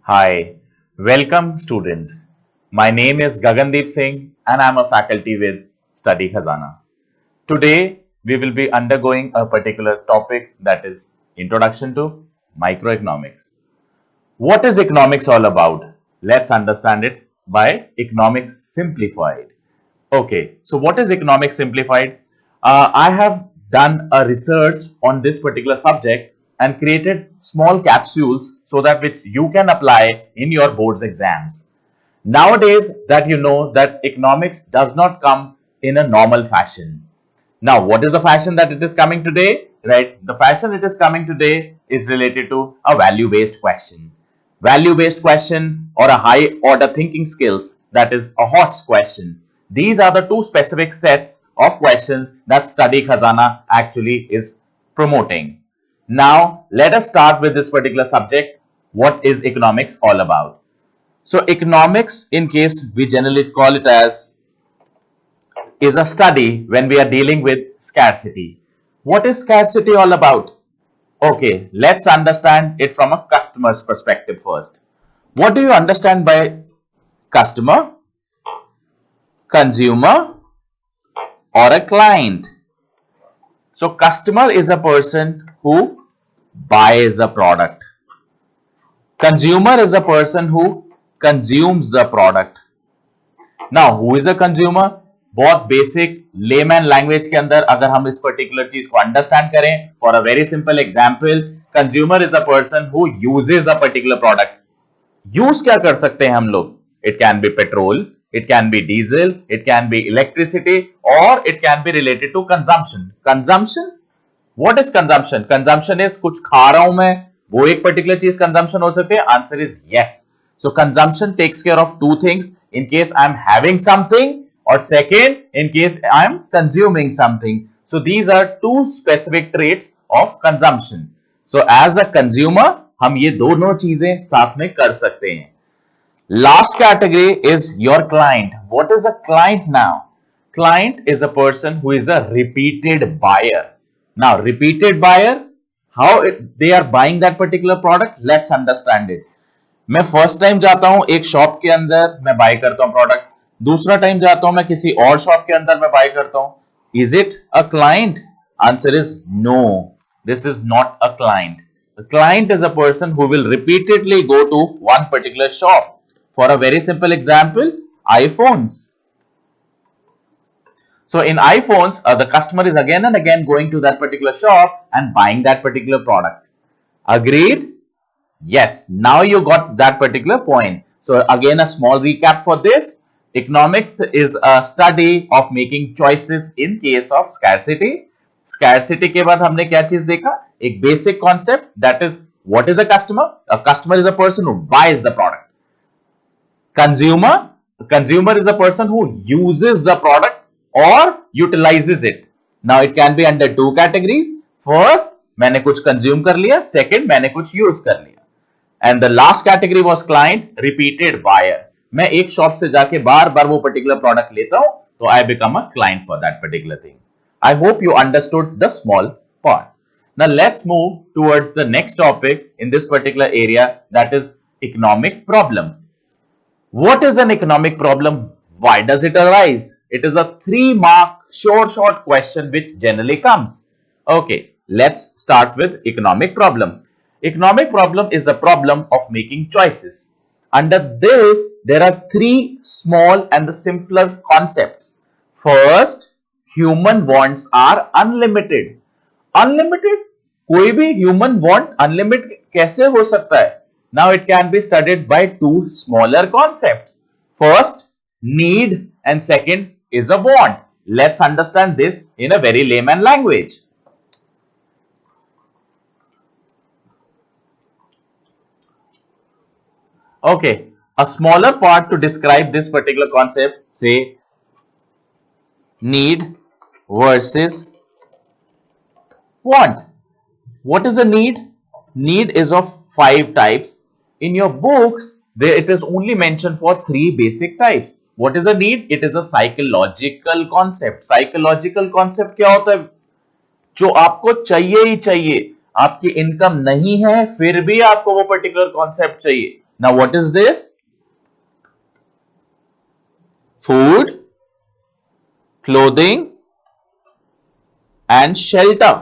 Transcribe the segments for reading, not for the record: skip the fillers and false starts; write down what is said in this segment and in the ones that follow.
Hi, welcome students. My name is Gagandeep Singh and I am a faculty with Study Khazana. Today we will be undergoing a particular topic that is Introduction to Microeconomics. What is economics all about? Let's understand it by Economics Simplified. Okay, so what is economics simplified? I have done a research on this particular subject and created small capsules so that which you can apply in your board's exams. Nowadays that you know that economics does not come in a normal fashion. Now, what is the fashion that it is coming today? Right, the fashion it is coming today is related to a value-based question. Value-based question or a high order thinking skills, that is a HOTS question. These are the two specific sets of questions that Study Khazana actually is promoting. Now, let us start with this particular subject. What is economics all about? So, economics, in case we generally call it as, is a study when we are dealing with scarcity. What is scarcity all about? Okay, let's understand it from a customer's perspective first. What do you understand by customer, consumer, or a client? So, customer is a person who buys a product. Consumer is a person who consumes the product. Now, who is a consumer? बहुत basic layman language के अंदर अगर हम इस particular चीज को understand करें, for a very simple example, consumer is a person who uses a particular product. Use क्या कर सकते हैं हम लोग? It can be petrol, it can be diesel, it can be electricity, और it can be related to consumption. Consumption, what is consumption? Consumption is कुछ खा रहा हूं मैं, वो एक पर्टिकुलर चीज कंजम्पशन हो सकती है. Answer is yes. So consumption takes care of two things. In case I am having something, or second, in case I am consuming something. So these are two specific traits of consumption. So as a consumer, हम ये दोनों चीजें साथ में कर सकते हैं. Last category is your client. What is a client now? Client is a person who is a repeated buyer. Now, repeated buyer, how they are buying that particular product? Let's understand it. मैं first time जाता हूं एक shop के अंदर, मैं buy करता हूं product. दूसरा टाइम जाता हूं मैं किसी और शॉप के अंदर, मैं बाय करता हूं. Is it a client? Answer is no. This is not a client. A client is a person who will repeatedly go to one particular shop. For a very simple example, iPhones. So in iPhones, the customer is again and again going to that particular shop and buying that particular product. Agreed? Yes, now you got that particular point. So again, a small recap for this. Economics is a study of making choices in case of scarcity. Scarcity के बाद हमने क्या चीज देखा? एक basic concept, that is, what is a customer? A customer is a person who buys the product. A consumer is a person who uses the product or utilizes it. Now it can be under two categories. First, मैंने कुछ consume कर लिया. Second, मैंने कुछ use कर लिया. And the last category was client, repeated buyer. मैं एक शॉप से जाके बार बार वो पर्टिकुलर प्रोडक्ट लेता हूं, तो I become a client for that particular thing. I hope you understood the small part. Now let's move towards the next topic in this particular area, that is economic problem. What is an economic problem? Why does it arise? It is a 3-mark short question which generally comes. Okay, let's start with economic problem. Economic problem is a problem of making choices. Under this, there are 3 small and the simpler concepts. First, human wants are unlimited. Unlimited? कोई भी human want unlimited कैसे हो सकता है? Now it can be studied by 2 smaller concepts. First, need, and second is a want. Let's understand this in a very layman language. Okay, a smaller part to describe this particular concept, say need versus want. What is a need? Need is of 5 types. In your books, it is only mentioned for 3 basic types. What is a need? It is a psychological concept. Psychological concept क्या होता है? जो आपको चाहिए ही चाहिए. आपकी income नहीं है फिर भी आपको वो पर्टिकुलर कॉन्सेप्ट चाहिए. Now what is this? Food, clothing and shelter.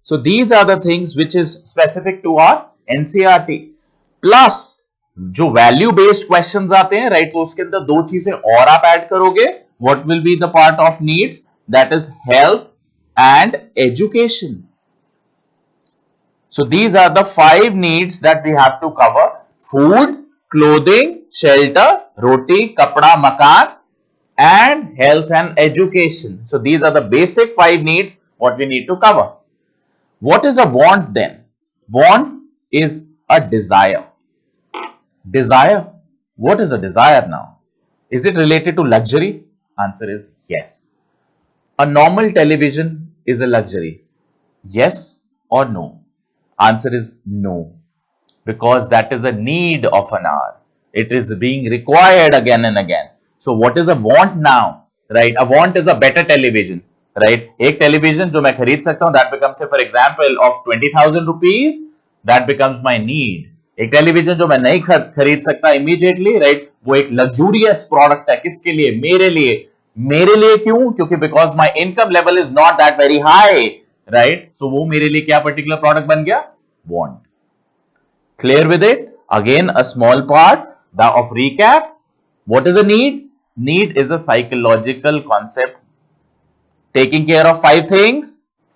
So these are the things which is specific to our NCERT. Plus जो वैल्यू बेस्ड क्वेश्चंस आते हैं, राइट, तो उसके अंदर दो चीजें और आप ऐड करोगे. What will be the part of needs? That is health and education. So these are the 5 needs that we have to cover: food, clothing, shelter, roti, kapda, makan, and health and education. So these are the basic 5 needs what we need to cover. What is a want then? Want is a desire. Desire. What is a desire now? Is it related to luxury? Answer is yes. A normal television is a luxury. Yes or no? Answer is no, because that is a need of an hour. It is being required again and again. So what is a want now? Right? A want is a better television. Right? एक television जो मैं खरीद सकता हूँ, that becomes, say for example, of 20,000 rupees, that becomes my need. एक television जो मैं नहीं खरीद सकता इमीडिएटली, राइट, वो एक लग्जूरियस प्रोडक्ट है. किसके लिए? मेरे लिए. मेरे लिए क्यों? क्योंकि because my income level is not that very high, right. So वो मेरे लिए क्या पर्टिकुलर प्रोडक्ट बन गया? Want. Clear with it? Again a small part of recap. What is a need? Need is a psychological concept taking care of 5 things.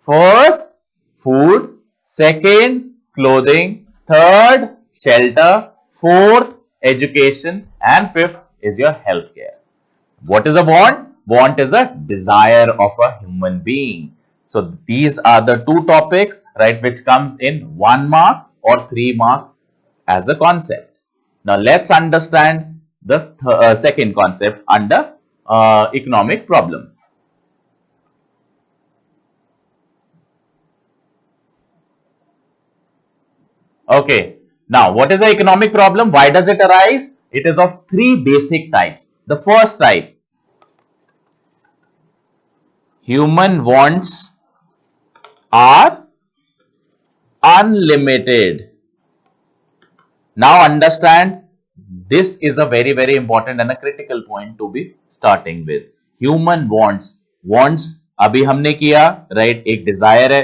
First, food. Second, clothing. Third, shelter. Fourth, education. And fifth is your healthcare. What is a want? Want is a desire of a human being. So these are the 2 topics, right, which comes in 1 mark or 3 mark as a concept. Now let's understand the second concept under economic problem. Okay, now what is an economic problem? Why does it arise? It is of 3 basic types. The first type, human wants are unlimited. Now understand, this is a very very important and a critical point to be starting with. Human wants. Wants अभी हमने किया, right, एक desire है.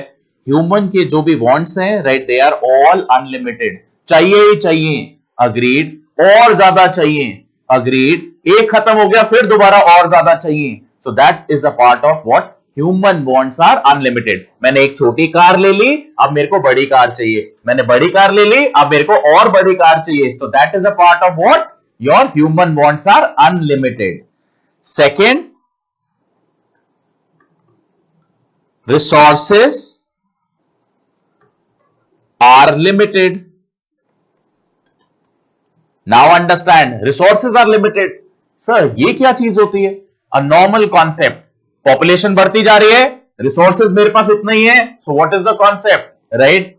Human के जो भी wants हैं, right, they are all unlimited. चाहिए ही चाहिए, अग्रीड. और ज्यादा चाहिए, अग्रीड. एक खत्म हो गया, फिर दोबारा और ज्यादा चाहिए. So that is a part of what? Human wants are unlimited. मैंने एक छोटी कार ले ली, अब मेरे को बड़ी कार चाहिए. मैंने बड़ी कार ले ली, अब मेरे को और बड़ी कार चाहिए. So that is a part of what? Your human wants are unlimited. Second, resources are limited. Now understand, resources are limited. Sir, ये क्या चीज होती है? A normal concept. Population बढ़ती जा रही है, resources मेरे पास उतना ही है. So what is the concept? Right?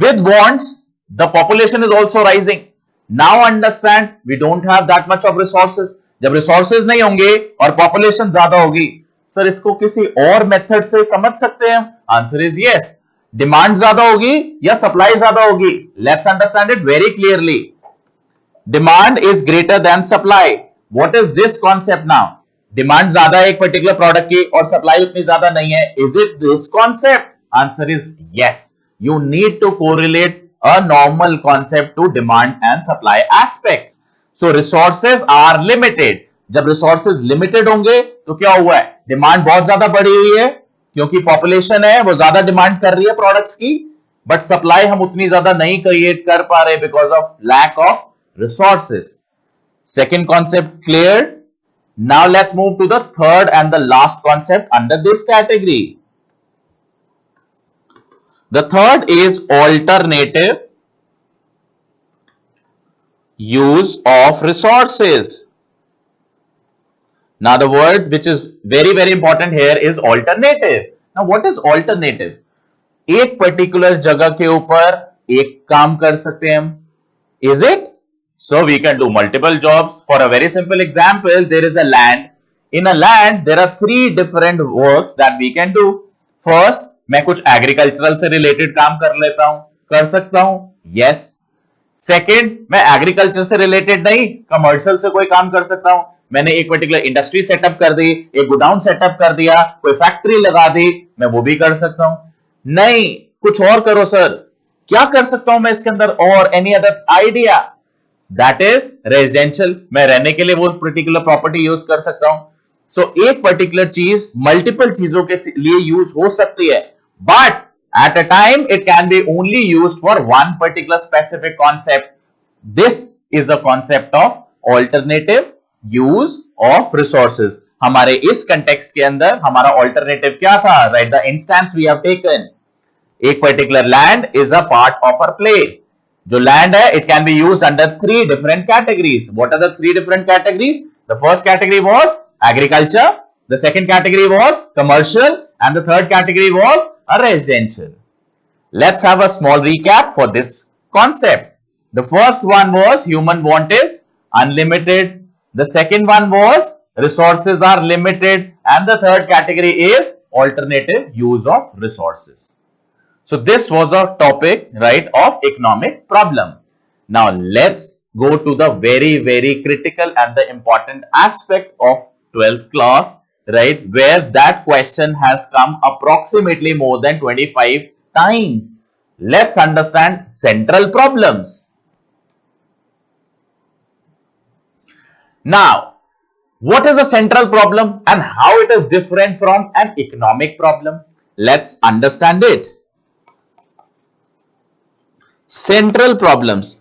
With wants, the population is also rising. Now understand, we don't have that much of resources. जब resources नहीं होंगे और population ज्यादा होगी, सर इसको किसी और मेथड से समझ सकते हैं? Answer is yes. डिमांड ज्यादा होगी या सप्लाई ज्यादा होगी? Let's understand it very clearly. Demand is greater than supply. What is this concept now? Demand ज्यादा है एक पर्टिकुलर प्रोडक्ट की और सप्लाई उतनी ज्यादा नहीं है. Is it this concept? Answer is yes. You need to correlate a normal concept to demand and supply aspects. So resources are limited. जब रिसोर्सेज लिमिटेड होंगे तो क्या हुआ है? डिमांड बहुत ज्यादा बढ़ी हुई है क्योंकि पॉपुलेशन है, वो ज्यादा डिमांड कर रही है प्रोडक्ट्स की, बट सप्लाई हम उतनी ज्यादा नहीं क्रिएट कर पा रहे because of lack of resources. Second concept clear. Now let's move to the third and the last concept under this category. The third is alternative use of resources. Now the word which is very very important here is alternative. Now what is alternative? एक particular जगह के ऊपर एक काम कर सकते हैं हम. Is it? So we can do multiple jobs. For a very simple example, there is a land. In a land there are 3 different works that we can do. First, मैं कुछ एग्रीकल्चरल से रिलेटेड काम कर लेता हूं, कर सकता हूं. Yes. सेकेंड, मैं एग्रीकल्चर से रिलेटेड नहीं, कमर्शियल से कोई काम कर सकता हूं। मैंने एक पर्टिकुलर इंडस्ट्री सेटअप कर दी, एक गोडाउन सेटअप कर दिया, कोई फैक्ट्री लगा दी, मैं वो भी कर सकता हूं। नहीं, कुछ और करो सर, क्या कर सकता हूं मैं इसके अंदर, और any other idea? That is residential, मैं रहने के लिए वो पर्टिकुलर प्रॉपर्टी यूज कर सकता हूं। सो एक पर्टिकुलर चीज मल्टीपल चीजों के लिए यूज हो सकती है, but at a time it can be only used for one particular specific concept. This is a concept of alternative use of resources. हमारे इस context के अंदर हमारा alternative क्या था? Right, the instance we have taken. एक particular land is a part of our play. जो land है, it can be used under three different categories. What are the three different categories? The first category was agriculture, the second category was commercial, and the third category was a residential. Let's have a small recap for this concept. The first one was human want is unlimited. The second one was resources are limited. And the third category is alternative use of resources. So this was a topic, right, of economic problem. Now let's go to the very critical and the important aspect of 12th class, right, where that question has come approximately more than 25 times. Let's understand central problems. Now, what is a central problem and how it is different from an economic problem? Let's understand it. Central problems.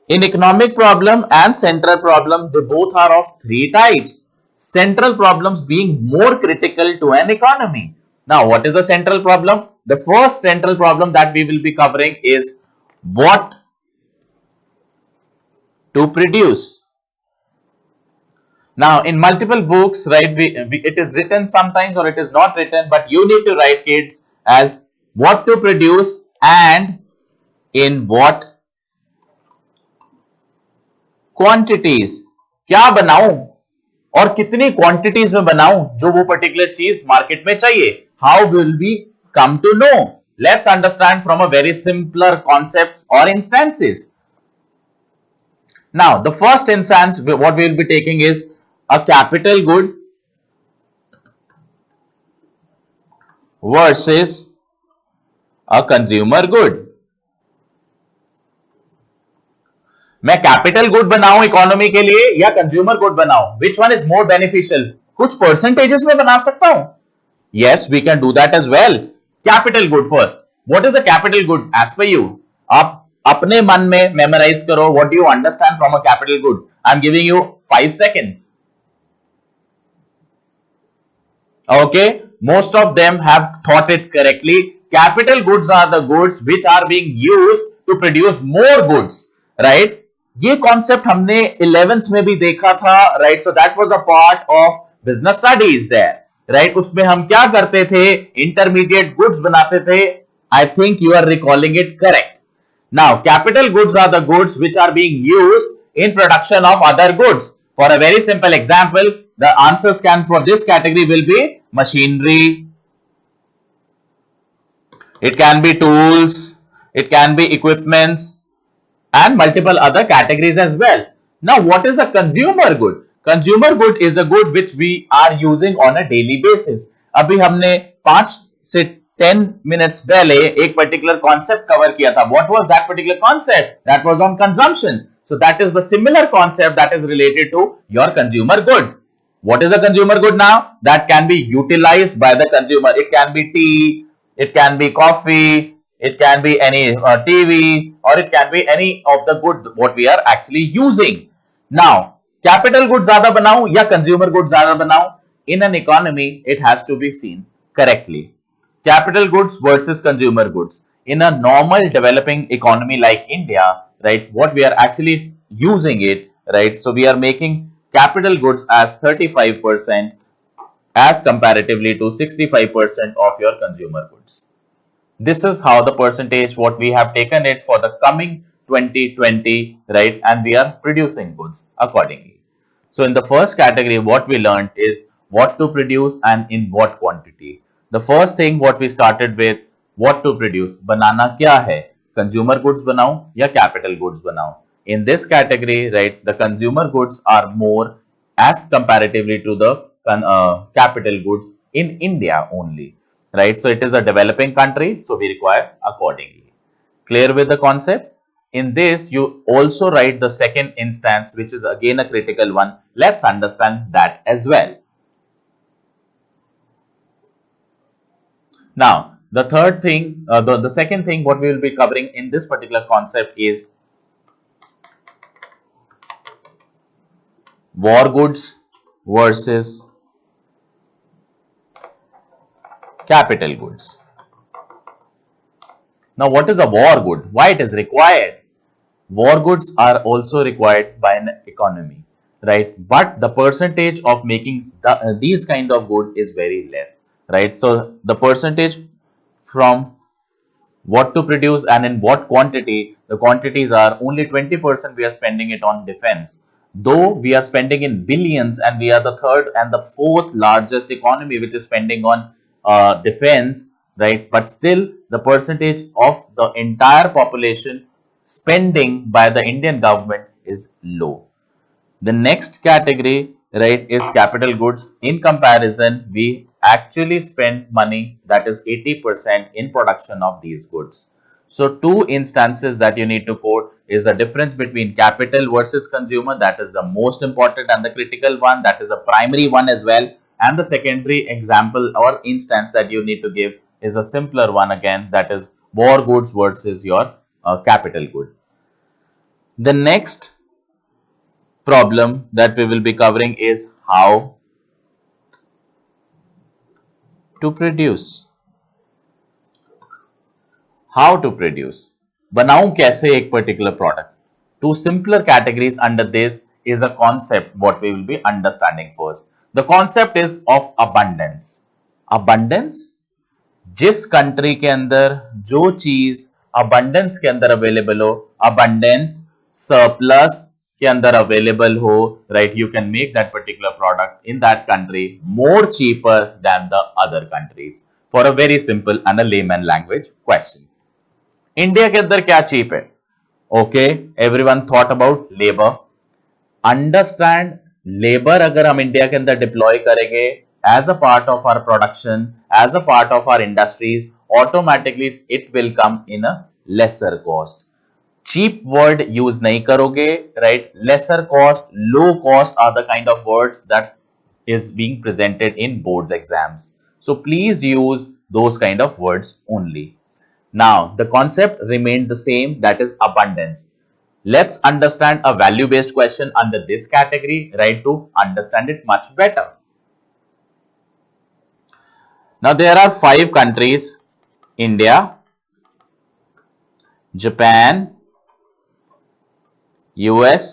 In economic problem and central problem, they both are of three types. Central problems being more critical to an economy. Now, what is a central problem? The first central problem that we will be covering is what to produce. Now, in multiple books, right, it is written sometimes or it is not written, but you need to write, kids, as what to produce and in what quantities. क्या बनाऊं और कितनी quantities में बनाऊं जो वो particular चीज market में चाहिए. How will we come to know? Let's understand from a very simpler concepts or instances. Now, the first instance what we will be taking is a capital good versus a consumer good. मैं capital good बनाऊं economy के लिए या consumer good बनाऊं, which one is more beneficial? कुछ percentages में बना सकता हूं. Yes, we can do that as well. Capital good first. What is a capital good as per you? आप अपने मन में मेमोराइज करो. What do you understand from a capital good? I am giving you 5 seconds. Okay, most of them have thought it correctly. Capital goods are the goods which are being used to produce more goods, right? ये concept हमने 11th में भी देखा था, right? So that was a part of business studies there, right? उसमें हम क्या करते थे? इंटरमीडिएट गुड्स बनाते थे. I think you are recalling it correct. Now capital goods are the goods which are being used in production of other goods. For a very simple example, the answers can for this category will be machinery, it can be tools, it can be equipments, and multiple other categories as well. Now, what is a consumer good? Consumer good is a good which we are using on a daily basis. अभी हमने 5 से 10 minutes पहले एक particular concept cover किया था. What was that particular concept? That was on consumption. So that is the similar concept that is related to your consumer good. What is a consumer good now? That can be utilized by the consumer. It can be tea, it can be coffee, it can be any TV, or it can be any of the good what we are actually using. Now, capital goods ज़्यादा बनाऊं या consumer goods ज़्यादा बनाऊं? In an economy, it has to be seen correctly. Capital goods versus consumer goods. In a normal developing economy like India, right, what we are actually using it, right? So we are making capital goods as 35% as comparatively to 65% of your consumer goods. This is how the percentage what we have taken it for the coming 2020, right? And we are producing goods accordingly. So in the first category, what we learned is what to produce and in what quantity. The first thing what we started with, what to produce. बनाना क्या है? Consumer goods बनाऊं या capital goods बनाऊं? In this category, right, the consumer goods are more as comparatively to the capital goods in India only, right? So it is a developing country, so we require accordingly. Clear with the concept? In this, you also write the second instance, which is again a critical one. Let's understand that as well. Now, the third thing, the second thing what we will be covering in this particular concept is war goods versus capital goods. Now, what is a war good? Why it is required? War goods are also required by an economy, right? But the percentage of making these kind of good is very less, right? So the percentage from what to produce and in what quantity, the quantities are only 20% we are spending it on defense. Though we are spending in billions and we are the third and the fourth largest economy which is spending on defense, right? But still the percentage of the entire population spending by the Indian government is low. The next category, right, is capital goods. In comparison, we actually spend money that is 80% in production of these goods. So two instances that you need to quote is a difference between capital versus consumer. That is the most important and the critical one. That is a primary one as well. And the secondary example or instance that you need to give is a simpler one again. That is war goods versus your capital good. The next problem that we will be covering is how to produce. How to produce. बनाऊं कैसे एक particular product. Two simpler categories under this is a concept what we will be understanding first. The concept is of abundance. Abundance जिस country के अंदर जो चीज abundance के अंदर अवेलेबल हो, अबंडेंस सरप्लस के अंदर अवेलेबल हो, right, you can make that particular product in that country more cheaper than the other countries. For a very simple and a layman language question, India के अंदर क्या cheap है? Okay, everyone thought about labour. Understand, labour अगर हम India के अंदर deploy करेंगे as a part of our production, as a part of our industries, automatically it will come in a lesser cost. Cheap word use nahi karoge, right? Lesser cost, low cost are the kind of words that is being presented in board exams. So please use those kind of words only. Now the concept remained the same, that is abundance. Let's understand a value based question under this category, right, to understand it much better. Now there are 5 countries: India, Japan, US,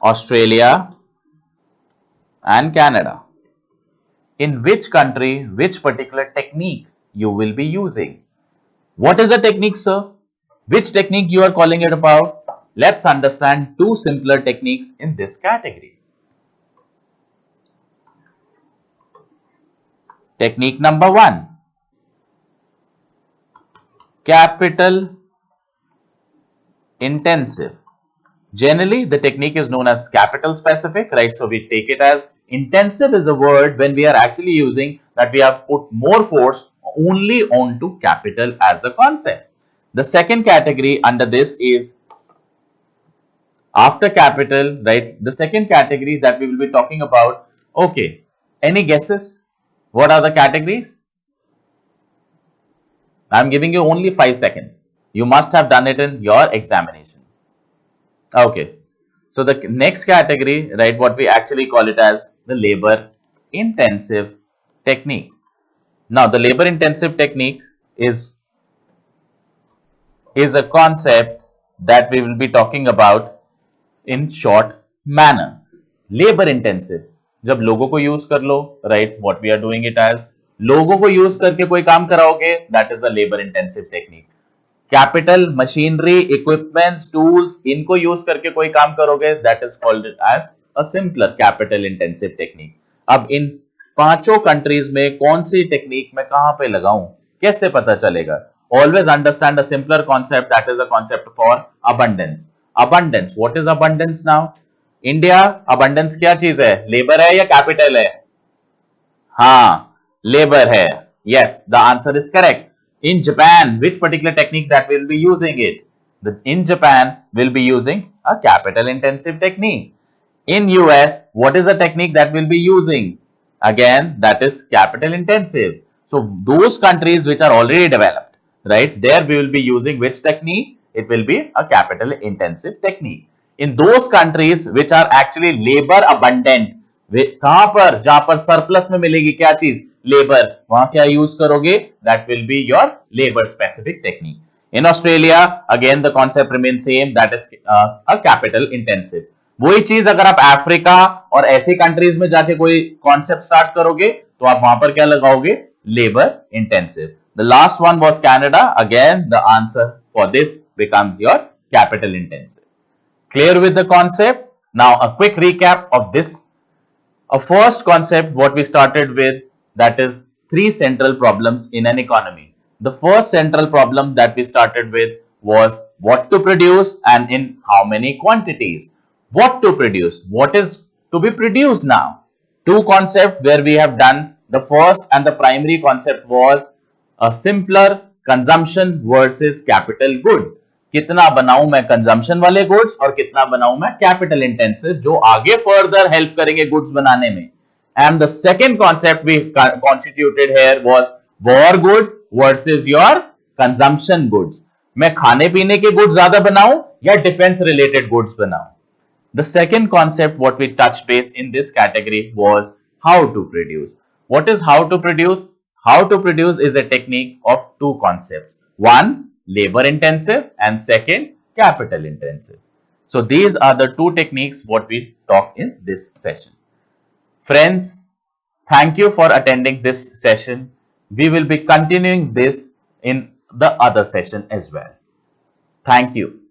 Australia and Canada. In which country, which particular technique you will be using? What is a technique, sir? Which technique you are calling it about? Let's understand two simpler techniques in this category. Technique number 1, capital intensive. Generally, the technique is known as capital specific, right? So we take it as intensive is a word when we are actually using that we have put more force only onto capital as a concept. The second category under this is after capital, right? The second category that we will be talking about. Okay, any guesses? What are the categories? I am giving you only 5 seconds. You must have done it in your examination. Okay. So the next category, right, what we actually call it as the labor intensive technique. Now the labor intensive technique is a concept that we will be talking about in short manner. Labor intensive, जब लोगों को use कर लो, right, what we are doing it as लोगों को use करके कोई काम कराओगे, that is a labour intensive technique. Capital, machinery, equipments, tools, इनको यूज करके कोई काम करोगे, that is called as a simpler capital intensive technique. अब इन पांचों कंट्रीज में कौन सी टेक्निक मैं कहां पे लगाऊं, कैसे पता चलेगा? always understand a simpler concept, that is a concept for abundance. Abundance, what is abundance now? India, abundance क्या चीज है? Labor है या capital है? हाँ, labor है. Yes, the answer is correct. In Japan, which particular technique that will be using it? In Japan, will be using a capital intensive technique. In US, what is the technique that we'll be using? Again, that is capital intensive. So those countries which are already developed, right, there we will be using which technique? It will be a capital intensive technique. In those countries which are actually labor abundant, कहां पर, जहां पर surplus में मिलेगी क्या चीज? Labour, वहां क्या यूज करोगे? That will be your labour specific technique. In Australia, again the concept remains same, that is a capital intensive. वही चीज अगर आप अफ्रीका और ऐसी कंट्रीज में जाके कोई कॉन्सेप्ट स्टार्ट करोगे तो आप वहां पर क्या लगाओगे? Labour intensive. The last one was Canada. Again, the answer for this becomes your capital intensive. Clear with the concept? Now, a quick recap of this. A first concept what we started with, that is three central problems in an economy. The first central problem that we started with was what to produce and in how many quantities. What to produce, what is to be produced now. Two concepts where we have done. The first and the primary concept was a simpler consumption versus capital good. कितना बनाऊं मैं consumption वाले goods और कितना बनाऊं मैं capital intensive, जो आगे फर्दर हेल्प करेंगे गुड्स बनाने में. And the second concept we constituted here was war good versus your consumption goods. मैं खाने पीने के गुड्स ज्यादा बनाऊं या डिफेंस रिलेटेड गुड्स बनाऊं. The second concept what we touched base in this category was how to produce. What is how to produce? How to produce is a technique of two concepts. One, labor intensive, and second, capital intensive. So these are the two techniques what we talk in this session. Friends, thank you for attending this session. We will be continuing this in the other session as well. Thank you.